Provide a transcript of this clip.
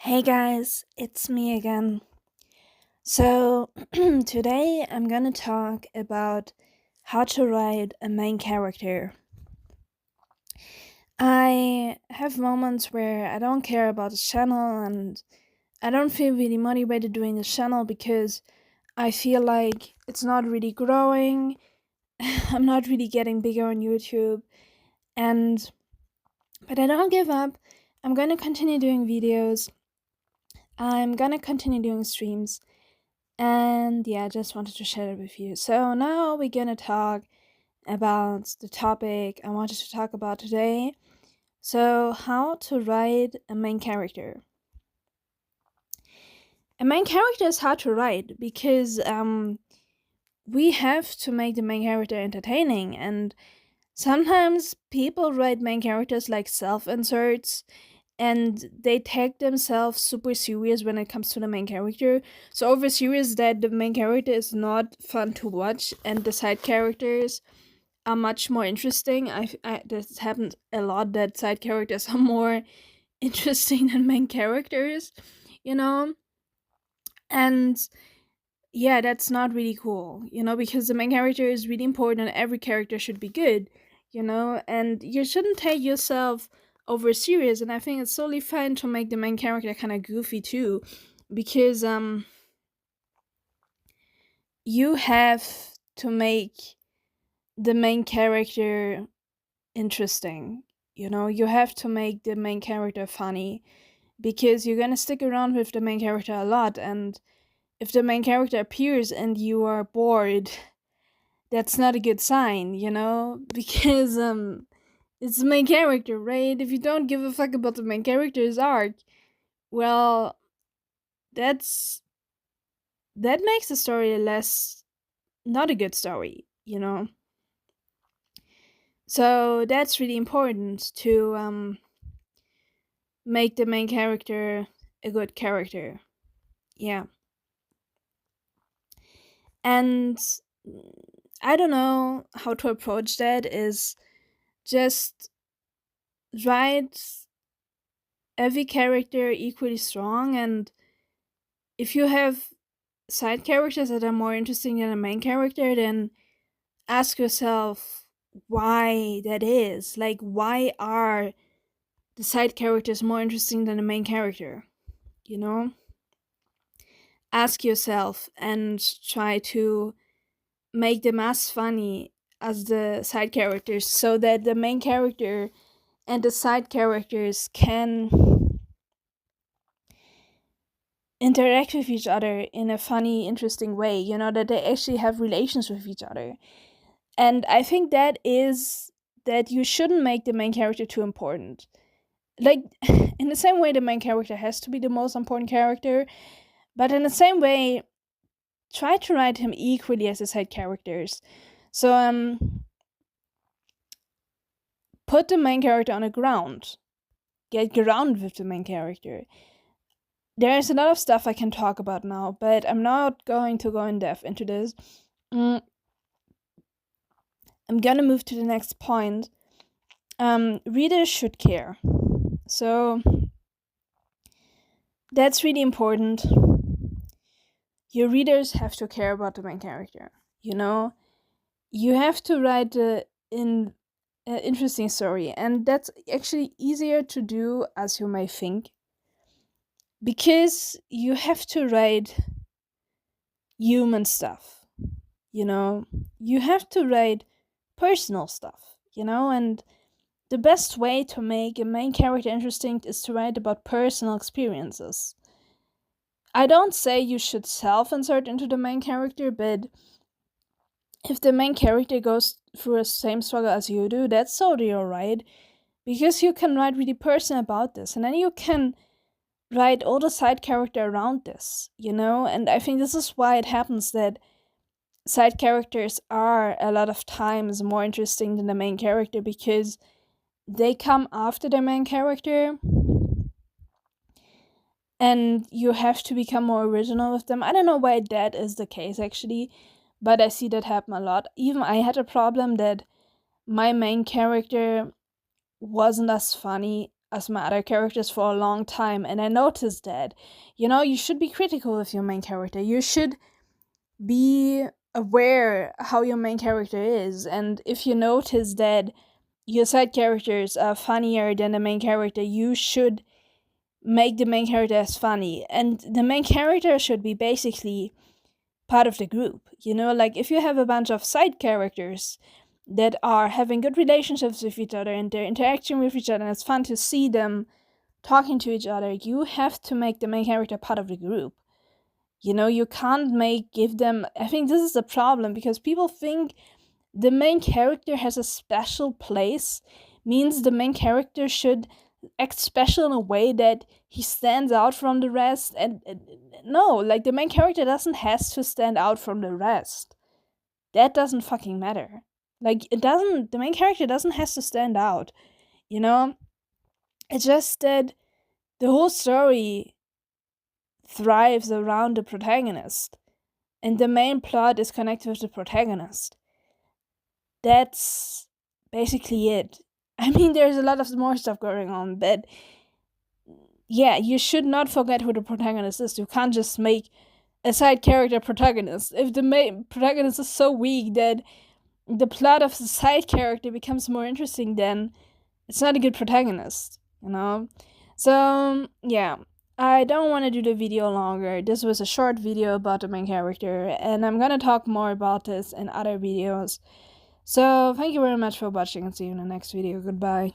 Hey guys, it's me again. So, today I'm gonna talk about how to write a main character. I have moments where I don't care about the channel and I don't feel really motivated doing the channel because I feel like it's not really growing. I'm not really getting bigger on YouTube, and but I don't give up. I'm gonna continue doing videos. I'm gonna continue doing streams. And yeah, I just wanted to share it with you. So now we're gonna talk about the topic I wanted to talk about today. So, how to write a main character. A main character is hard to write because we have to make the main character entertaining, and sometimes people write main characters like self inserts and they take themselves super serious when it comes to the main character. So over serious that the main character is not fun to watch and the side characters are much more interesting. This happens a lot that side characters are more interesting than main characters, you know? And yeah, that's not really cool, because the main character is really important and every character should be good, and you shouldn't take yourself over serious. And I think it's totally fine to make the main character kind of goofy too, because you have to make the main character interesting. You have to make the main character funny because you're gonna stick around with the main character a lot, and if the main character appears and you are bored, that's not a good sign, because it's the main character, right? If you don't give a fuck about the main character's arc, well, that's that makes the story less not a good story. So that's really important to make the main character a good character. Yeah. And I don't know how to approach that is just write every character equally strong, and if you have side characters that are more interesting than a main character, then ask yourself why that is. Like, why are the side characters more interesting than the main character? You know? Ask yourself and try to make them as funny as the side characters so that the main character and the side characters can interact with each other in a funny, interesting way, that they actually have relations with each other. And I think that is that you shouldn't make the main character too important. Like, in the same way, the main character has to be the most important character, but in the same way, try to write him equally as the side characters. So, put the main character on the ground. Get grounded with the main character. There's a lot of stuff I can talk about now, but I'm not going to go in depth into this. I'm gonna move to the next point. Readers should care. So that's really important. Your readers have to care about the main character. You have to write an interesting story, and that's actually easier to do as you may think, because you have to write human stuff. You have to write personal stuff. And the best way to make a main character interesting is to write about personal experiences. I don't say you should self-insert into the main character, but if the main character goes through the same struggle as you do, that's totally alright, because you can write really personal about this, and then you can write all the side character around this, and I think this is why it happens that side characters are a lot of times more interesting than the main character, because they come after the main character and you have to become more original with them. I don't know why that is the case actually, but I see that happen a lot. Even I had a problem that my main character wasn't as funny as my other characters for a long time, and I noticed that. You should be critical of your main character. You should be aware how your main character is, and if you notice that your side characters are funnier than the main character, you should make the main character as funny. And the main character should be basically part of the group. Like if you have a bunch of side characters that are having good relationships with each other and they're interacting with each other, and it's fun to see them talking to each other, you have to make the main character part of the group. You can't give them. I think this is the problem, because people think the main character has a special place, means the main character should act special in a way that he stands out from the rest. And no, like, the main character doesn't has to stand out from the rest. That doesn't fucking matter. Like, the main character doesn't has to stand out. It's just that the whole story thrives around the protagonist, and the main plot is connected with the protagonist. That's basically it. I mean, there's a lot of more stuff going on, but yeah, you should not forget who the protagonist is. You can't just make a side character protagonist. If the main protagonist is so weak that the plot of the side character becomes more interesting, then it's not a good protagonist, So, yeah. I don't want to do the video longer. This was a short video about the main character, and I'm gonna talk more about this in other videos. So, thank you very much for watching, and see you in the next video. Goodbye.